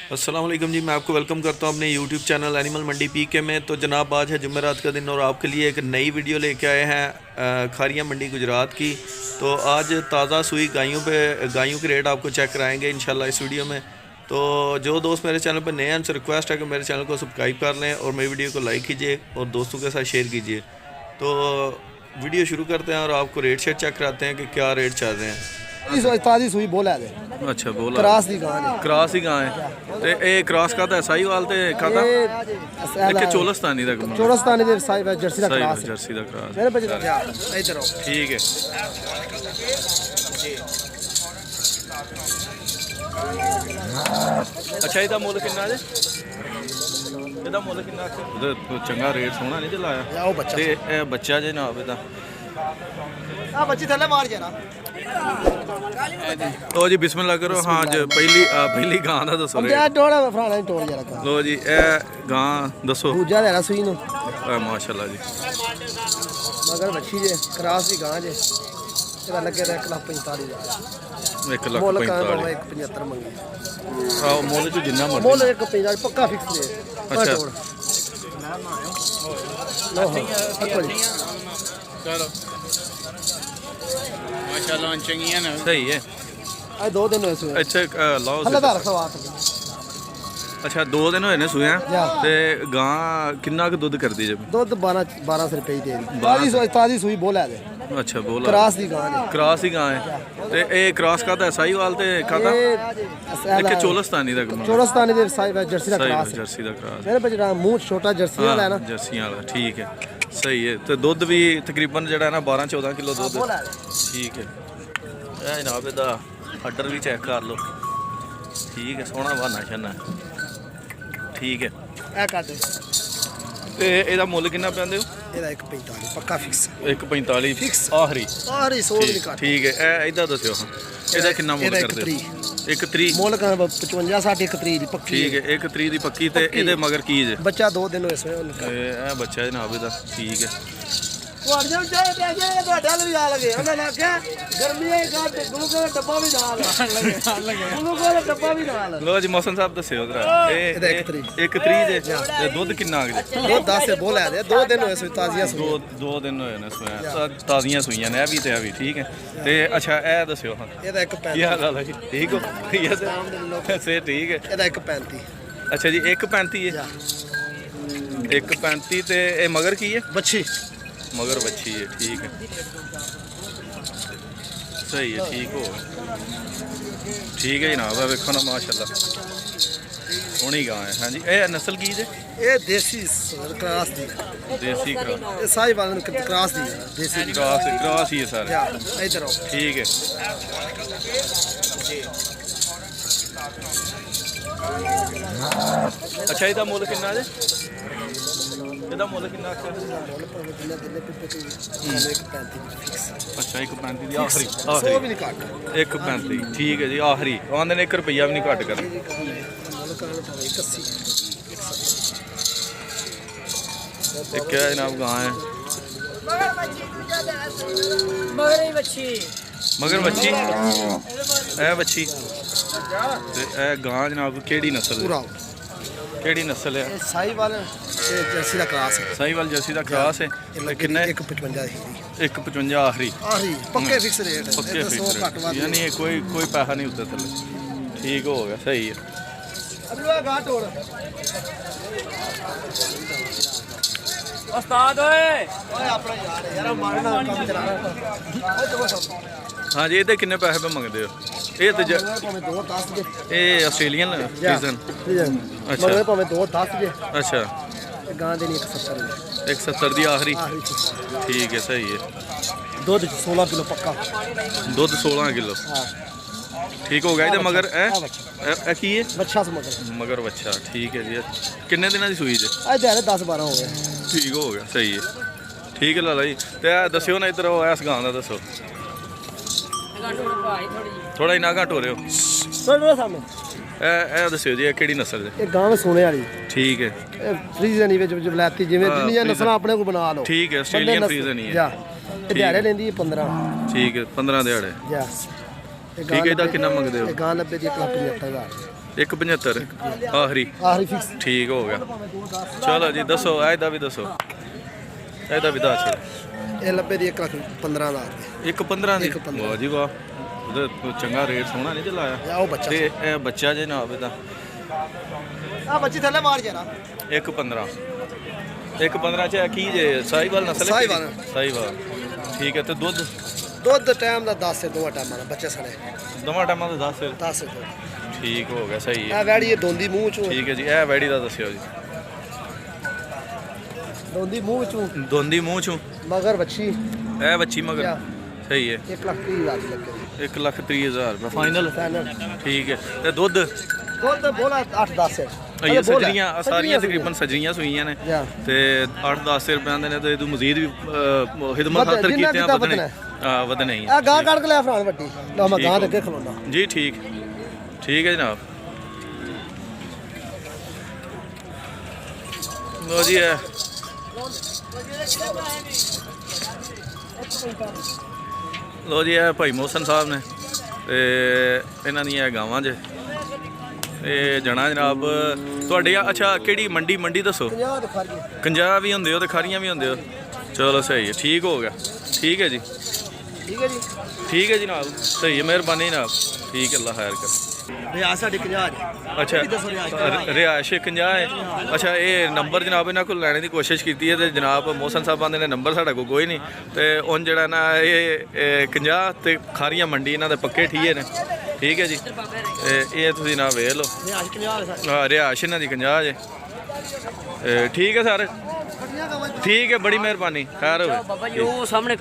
अस्सलाम वालेकुम जी, मैं आपको वेलकम करता हूं अपने यूट्यूब चैनल एनिमल मंडी पीके में। तो जनाब, आज है जुमेरात का दिन और आपके लिए एक नई वीडियो लेके आए हैं खारिया मंडी गुजरात की। तो आज ताज़ा सुई गायों के रेट आपको चेक कराएंगे इंशाल्लाह इस वीडियो में। तो जो दोस्त मेरे चैनल पर नए हैं उनसे रिक्वेस्ट है कि मेरे चैनल को सब्सक्राइब कर लें और मेरी वीडियो को लाइक कीजिए और दोस्तों के साथ शेयर कीजिए। तो वीडियो शुरू करते हैं और आपको रेट शेट चेक कराते हैं कि क्या रेट चल रहे हैं। ताजी सुई बोला है अच्छा, बोला क्रास दी गां है। क्रास ही गां है ते ए क्रास का है साहीवाल ते कादा एक चोलस्तानी दा चोलस्तानी दे साहिब जर्सी दा क्रास है। जर्सी दा क्रास मेरे बच्चे इधर आओ। ठीक है। अच्छा, ਇਹਦਾ ਮੁੱਲ ਕਿੰਨਾ ਜੇ? ਇਹਦਾ ਮੁੱਲ ਕਿੰਨਾ? ਉਹਦਾ ਚੰਗਾ ਰੇਟ ਸੋਹਣਾ ਨਹੀਂ ਦਿਲਾਇਆ ਉਹ ਬੱਚਾ ਤੇ ਇਹ ਬੱਚਾ ਜੇ ਨਾ ਇਹਦਾ ਆ ਬੱਚੀ ਥੱਲੇ ਮਾਰ ਜਰਾ। ਲੋ ਜੀ, ਬਿਸਮਿਲ੍ਲਾ ਕਰੋ। ਹਾਂ ਜੀ, ਪਹਿਲੀ ਗਾਂ ਦਾ ਦੱਸੋ ਰੇਟ। ਜਾ ਟੋੜਾ ਫਰਾਣਾ ਟੋੜ ਜਰਾ। ਲੋ ਜੀ, ਇਹ ਗਾਂ ਦੱਸੋ। ਦੂਜਾ ਲੈਣਾ ਸੂਈ ਨੂੰ। ਮਾਸ਼ਾਅੱਲਾ ਜੀ, ਮਗਰ ਬੱਚੀ ਜੇ ਕਰਾਸ ਦੀ ਗਾਂ ਜੇ। ਇਹਦਾ ਲੱਗੇ 1,45,000। 1,45,000 1,75 ਮੰਗੇ। ਆਹ ਮੁੱਲ ਚ ਜਿੰਨਾ ਮਰਜ਼ੀ। ਮੁੱਲ 1,50 ਪੱਕਾ ਫਿਕਸ ਦੇ। ਅੱਛਾ चलो माशाल्लाह चंगियां ने सही है। ਆ 2 ਦਿਨ ਹੋਏ ਸੂਏ। अच्छा, लाओ ਹੱਲਾ ਦਾ ਰਖਵਾ ਆ। अच्छा, 2 दिन ਹੋਏ ਨੇ ਸੂਇਆ ਜਾ। ਤੇ ਗਾਂ ਕਿੰਨਾ ਕੁ ਦੁੱਧ ਕਰਦੀ ਜੇ? ਦੁੱਧ 12 ਰੁਪਏ ਦੇ ਦੀ। ਤਾਜੀ ਸੂਈ ਬੋਲਾ ਦੇ। ਅੱਛਾ, ਬੋਲਾ ਕਰਾਸ ਦੀ ਗਾਂ ਨੇ। ਕ੍ਰਾਸ ਹੀ ਗਾਂ ਹੈ ਤੇ ਇਹ ਕ੍ਰਾਸ ਕਾਦਾ ਸਾਹੀਵਾਲ ਤੇ ਕਾਦਾ ਇੱਕ ਚੋਲਸਤਾਨੀ ਦਾ ਚੋਲਸਤਾਨੀ ਦੇ ਸਾਈਬ ਜਰਸੀ ਦਾ ਕਰਾਸ ਹੈ। ਜਰਸੀ ਦਾ ਕ੍ਰਾਸ ਮੇਰੇ ਬੱਚੇ ਦਾ ਮੂੰਹ ਛੋਟਾ ਜਰਸੀ ਵਾਲਾ ਹੈ ਨਾ। ਜਰਸੀਆਂ ਵਾਲਾ ਠੀਕ ਹੈ, ਸਹੀ ਹੈ। ਤੇ ਦੁੱਧ ਵੀ ਤਕਰੀਬਨ ਜਿਹੜਾ ਨਾ 12-14 ਕਿਲੋ ਦੁੱਧ ਠੀਕ ਹੈ। ਇਹ ਜਨਾਬ ਇਹਦਾ ਆਰਡਰ ਵੀ ਚੈੱਕ ਕਰ ਲਓ। ਠੀਕ ਹੈ, ਸੋਹਣਾ ਬਹਾਨਾ ਸ਼ਾਨਾ ਠੀਕ ਹੈ। ਇਹ ਕੱਢ ਤੇ ਇਹਦਾ ਮੁੱਲ ਕਿੰਨਾ ਪੈਂਦੇ ਹੋ? ਇਹਦਾ 1,45 ਪੱਕਾ ਫਿਕਸ। 1,45 ਫਿਕਸ ਆਖਰੀ ਸੋਧ ਨਹੀਂ ਕੱਟ। ਠੀਕ ਹੈ। ਇਹ ਇਹਦਾ ਦੱਸਿਓ। ਹਾਂ, ਇਹਦਾ ਕਿੰਨਾ ਮੁੱਲ ਕਰਦੇ? 1,30 ਮੁੱਲ ਕਰ 55 60 1,30 ਦੀ ਪੱਕੀ। ਠੀਕ ਹੈ, 1,30 ਦੀ ਪੱਕੀ। ਤੇ ਇਹਦੇ ਮਗਰ ਕੀ ਜੇ? ਬੱਚਾ 2 ਦਿਨ ਹੋਏ ਸੋਏ ਉਹਨੂੰ। ਇਹ ਬੱਚਾ ਜਨਾਬ ਇਹਦਾ ਠੀਕ ਹੈ। ਤੁਹਾਡੇ ਨਾਲ ਚਾਹੇ ਤੇ ਜੇ ਤੁਹਾਡੇ ਨਾਲ ਵੀ ਆ ਲਗੇ ਉਹਨਾਂ ਨੇ ਆਖਿਆ ਗਰਮੀ ਹੈ ਘੱਟ ਗਲੂਕੋਜ਼ ਦਾ ਡੱਬਾ ਵੀ ਨਾਲ ਗਲੂਕੋਜ਼ ਦਾ ਡੱਬਾ ਵੀ ਨਾਲ। ਲੋ ਜੀ, ਮੌਸਮ ਸਾਹਿਬ ਦੱਸਿਓ ਜਰਾ। ਇਹਦਾ 1,30 ਦੇ ਤੇ ਦੁੱਧ ਕਿੰਨਾ ਆ ਗਿਆ? ਉਹ 10 ਬੋਲਿਆ ਦੇ 2 ਦਿਨ ਹੋਏ ਸੋਏ ਤਾਜ਼ੀਆਂ ਸੂਈਆਂ। 2 ਦਿਨ ਹੋਏ ਨੇ ਸੋਇਆ ਤਾਜ਼ੀਆਂ ਸੂਈਆਂ ਨੇ। ਇਹ ਵੀ ਤੇ ਇਹ ਵੀ ਠੀਕ ਹੈ। ਤੇ ਅੱਛਾ, ਇਹ ਦੱਸਿਓ। ਹਾਂ, ਇਹਦਾ 1,35 ਕੀ ਹਾਲ ਹੈ ਜੀ? ਠੀਕ ਹੋ? ਸੇ ਠੀਕ ਹੈ। ਇਹਦਾ 1,35 ਅੱਛਾ ਜੀ, 1,35 ਹੈ। 1,35 ਤੇ ਇਹ ਮਗਰ ਕੀ ਹੈ? ਬੱਚੀ मगर बच्ची है ठीक है, सही है। ठीक हो ठीक है जनाब। वेखो ना माशाल्लाह सोहनी गां है। हाँ जी, ये नस्ल की जे? ਇਹ ਦੇਸੀ ਕਰਾਸ ਦੀ। देसी क्रास ਇਹ ਸਾहिवाल ਨੂੰ ਕਰਾਸ ਦੀ ਹੈ। ਦੇਸੀ क्रास ही है सारे। ਜਾ ਇਧਰ ਆਓ। ठीक है। अच्छा, ਇਹਦਾ ਮੁੱਲ ਕਿੰਨਾ ਜੇ? ਇਹਦਾ ਮੁੱਲ ਕਿੰਨਾ? ਅੱਛਾ, 1,35 ਦੀ ਆਖਰੀ। 100 ਵੀ ਨਹੀਂ ਘੱਟ। 1,35 ਠੀਕ ਹੈ ਜੀ, ਆਖਰੀ। ਆਂਦੇ ਨੇ 1 ਰੁਪਈਆ ਵੀ ਨਹੀਂ ਘੱਟ ਕਰ। ਇੱਕ ਹੈ ਜਨਾਬ ਗਾਂ ਹੈ। ਮਗਰ ਬੱਚੀ ਇਹ ਬੱਚੀ ਤੇ ਇਹ ਗਾਂ ਜਨਾਬ ਕਿਹੜੀ ਨਸਲ ਹੈ? ਕਿਹੜੀ ਨਸਲ ਹੈ? ਸਾਹੀਵਾਲ ਤੇ ਜਰਸੀ ਦਾ ਕਰਾਸ ਹੈ। ਸਾਹੀਵਾਲ ਜਰਸੀ ਦਾ ਕ੍ਰਾਸ ਹੈ। ਕਿੰਨਾ? 1,55 ਦੀ। 1,55 ਆਖਰੀ ਪੱਕੇ ਫਿਕਸ ਰੇਟ। ਪੱਕੇ ਫਿਕਸ ਰੇਟ, ਯਾਨੀ ਇਹ ਕੋਈ ਪੈਸਾ ਨਹੀਂ ਉੱਤੇ ਥੱਲੇ। ਠੀਕ ਹੋ ਗਿਆ, ਸਹੀ ਹੈ। ਅਬਲੂਆ ਗਾ ਟੋੜ उस्ताद ओए ਓਏ ਆਪਣਾ ਯਾਰ ਮਾਰਨਾ ਕੰਮ ਚਲਾਣਾ। ਹਾਂ ਜੀ, ਇਹਦੇ ਕਿੰਨੇ ਪੈਸੇ ਪੇ ਮੰਗਦੇ ਹੋ? ਇਹ ਤੇ ਭਾਵੇਂ 2 10 ਦੇ। ਇਹ ਆਸਟ੍ਰੇਲੀਅਨ ਸੀਜ਼ਨ। ਅੱਛਾ। ਮਗਰ ਭਾਵੇਂ 2 10 ਦੇ। ਅੱਛਾ, ਗਾਂ ਦੇ ਨਹੀਂ 1,70 ਦੇ। 1,70 ਦੀ ਆਖਰੀ ਆਖਰੀ ਠੀਕ ਹੈ, ਸਹੀ ਹੈ। ਦੁੱਧ 16 ਕਿਲੋ ਪੱਕਾ। ਦੁੱਧ 16 ਕਿਲੋ ਹਾਂ ਠੀਕ ਹੋ ਗਿਆ। ਇਹਦੇ ਮਗਰ ਇਹ ਕੀ ਹੈ? ਬੱਚਾ ਸਮਗਰ ਮਗਰ ਬੱਚਾ ਠੀਕ ਹੈ ਜੀ। ਕਿੰਨੇ ਦਿਨਾਂ ਦੀ ਸੂਈ ਜੇ? ਅੱਜ ਦਿਹਾੜੇ 10 12 ਹੋ ਗਏ। ਠੀਕ ਹੋ ਗਿਆ, ਸਹੀ ਹੈ। ਠੀਕ ਹੈ ਲਾਲਾ ਜੀ। ਤੇ ਇਹ ਦੱਸਿਓ ਨਾ ਇੱਧਰ ਉਹ ਇਸ ਗਾਂ ਦਾ ਦੱਸੋ। ਥੋੜਾ ਹੀ ਨਾ ਘੱਟ ਹੋ ਰਹੇ ਹੋ। ਥੋੜਾ ਸਾਹਮਣੇ ਇਹ ਦੱਸਿਓ ਜੀ, ਇਹ ਕਿਹੜੀ ਨਸਲ ਹੈ? ਇਹ ਗਾਂ ਸੋਨੇ ਵਾਲੀ। ਠੀਕ ਹੈ। ਇਹ ਫਰੀਜ਼ਨ ਵਿੱਚ ਬਲੈਤੀ ਜਿਵੇਂ ਜਿੰਨੀਆਂ ਨਸਲਾਂ ਆਪਣੇ ਕੋਲ ਬਣਾ ਲਓ। ਠੀਕ ਹੈ, ਆਸਟ੍ਰੇਲੀਅਨ ਫਰੀਜ਼ਨ ਹੀ ਹੈ। ਜਾ ਇਹ ਦਿਹਾੜੇ ਲੈਂਦੀ ਹੈ 15। ਠੀਕ ਹੈ, 15 ਦਿਹਾੜੇ। ਜਾ ਠੀਕ ਹੈ। ਇਹਦਾ ਕਿੰਨਾ ਮੰਗਦੇ ਹੋ? ਇਹ ਗਾਂ 90 ਦੀ 1,75,000। 175 ਆਖਰੀ ਆਖਰੀ ਫਿਕਸ ਠੀਕ ਹੋ ਗਿਆ। ਚਲੋ ਜੀ ਦੱਸੋ ਇਹਦਾ ਵੀ ਦੱਸੋ, ਇਹਦਾ ਵੀ ਦੱਸ। ਇਹ ਲੱਭੇ ਦੀ 1,15,000 ਦੀ 1.15 ਦੀ। 1.15 ਵਾਹ ਜੀ ਵਾਹ, ਉਹਦਾ ਚੰਗਾ ਰੇਟ ਸੋਹਣਾ ਨਹੀਂ ਚਲਾਇਆ। ਆ ਉਹ ਬੱਚਾ ਤੇ ਇਹ ਬੱਚਾ ਜੇ ਨਾ ਹੋਵੇ ਤਾਂ ਆ ਬੱਚੀ ਥੱਲੇ ਮਾਰ ਜਰਾ 1.15 1.15 ਚ ਕੀ ਜੇ ਸਾਹੀਵਾਲ ਨਸਲ ਹੈ? ਸਾਹੀਵਾਲ। ਸਾਹੀਵਾਲ ਠੀਕ ਹੈ। ਤੇ ਦੁੱਧ ਦੁੱਧ ਟਾਈਮ ਦਾ 10 ਸੇ 2 ਟਾਈਮਾਂ ਦਾ ਬੱਚੇ ਸਣੇ ਦੋਵਾਂ ਟਾਈਮਾਂ ਦਾ 10 10 ਸੇ 2 ਠੀਕ ਹੋ ਗਿਆ, ਸਹੀ ਹੈ। ਆ ਵੈੜੀ ਇਹ ਦੋਂਦੀ ਮੂੰਹ ਚੋਂ ਠੀਕ ਹੈ ਜੀ, ਇਹ ਵੈੜੀ ਦਾ ਦੱਸਿਓ ਜੀ। ਦੋਂਦੀ ਮੂੰਹ ਚੋਂ ਦੋਂਦੀ ਮੂੰਹ ਚੋਂ ਮਗਰ ਬੱਚੀ ਇਹ ਬੱਚੀ ਮਗਰ ਕਿਆ? ਸਹੀ ਹੈ। 1,30,000 ਦੀ ਲੱਗੇ 1,30,000 ਰੁਪਏ ਫਾਈਨਲ ਫਾਈਨਲ ਠੀਕ ਹੈ। ਤੇ ਦੁੱਧ ਦੁੱਧ ਬੋਲਾ 8-10 ਹੈ ਇਹ ਸਜਰੀਆਂ ਸਾਰੀਆਂ ਤਕਰੀਬਨ ਸਜਰੀਆਂ ਸੂਈਆਂ ਨੇ ਯਾ। ਤੇ 8-10 ਰੁਪਏ ਦੇ ਨੇ ਤੇ ਤੂੰ ਮਜ਼ੀਦ ਵੀ ਖਿਦਮਤ ਖਾਤਰ ਜਿੰਨਾ ਕੀਤੇ ਆ ਕੀਤਾ ਵਧਣੇ ਵਧਣੇ ਹੀ ਆ ਗਾਂ ਕੱਢ ਕੇ ਲਿਆ ਫਰਾਨ ਵੱਡੀ ਲਓ ਮੈਂ ਗਾਂ ਦੇ ਅੱਗੇ ਖਲੋਣਾ ਜੀ। ਠੀਕ ਠੀਕ ਹੈ ਜਨਾਬ। ਲੋ ਜੀ ਇਹ ਲੋ ਜੀ ਇਹ ਭਾਈ ਮੋਹਸਨ ਸਾਹਿਬ ਨੇ ਤੇ ਇਹਨਾਂ ਦੀਆਂ ਗਾਵਾਂ ਜੇ ਇਹ ਜਣਾ ਜਨਾਬ ਤੁਹਾਡੇ। ਅੱਛਾ ਕਿਹੜੀ ਮੰਡੀ ਦੱਸੋ? 50 ਦੇ ਫਰਕ ਕੰਜਾ ਵੀ ਹੁੰਦੇ ਹੋ ਤੇ ਖਾਰੀਆਂ ਵੀ ਹੁੰਦੇ ਹੋ। ਚਲੋ ਸਹੀ ਹੈ, ਠੀਕ ਹੋ ਗਿਆ। ਠੀਕ ਹੈ ਜੀ, ਠੀਕ ਹੈ ਜੀ। ਠੀਕ ਹੈ ਜਨਾਬ, ਸਹੀ ਹੈ, ਮਿਹਰਬਾਨੀ ਜਨਾਬ। ਠੀਕ ਹੈ, ਅੱਲਾ ਖੈਰ ਕਰ। ਰਿਆ ਸਾਡੀ 50 ਜੀ। ਅੱਛਾ ਰਿਹਾਇਸ਼ 50 ਹੈ। ਅੱਛਾ ਇਹ ਨੰਬਰ ਜਨਾਬ ਇਹਨਾਂ ਕੋਲ ਲੈਣੇ ਦੀ ਕੋਸ਼ਿਸ਼ ਕੀਤੀ ਹੈ ਤੇ ਜਨਾਬ ਮੋਹਸਨ ਸਾਹਿਬਾਂ ਦੇ ਨੇ ਨੰਬਰ ਸਾਡਾ ਕੋਲ ਕੋਈ ਨਹੀਂ। ਤੇ ਹੁਣ ਜਿਹੜਾ ਨਾ ਇਹ 50 ਤੇ ਖਾਰੀਆਂ ਮੰਡੀ ਇਹਨਾਂ ਦੇ ਪੱਕੇ ਠੀਏ ਨੇ। ਠੀਕ ਹੈ ਜੀ, ਤੇ ਇਹ ਤੁਸੀਂ ਨਾ ਵੇਖ ਲਓ। ਰਿਆਸ਼ 50 ਸਾਡੀ ਹਾਂ ਰਿਹਾਇਸ਼ ਇਹਨਾਂ ਦੀ 50 ਜੇ। ਠੀਕ ਹੈ ਸਰ, ਠੀਕ ਹੈ, ਬੜੀ ਮਿਹਰਬਾਨੀ, ਖੈਰ ਹੋਵੇ। ਬਾਬਾ ਜੀ ਉਹ ਸਾਹਮਣੇ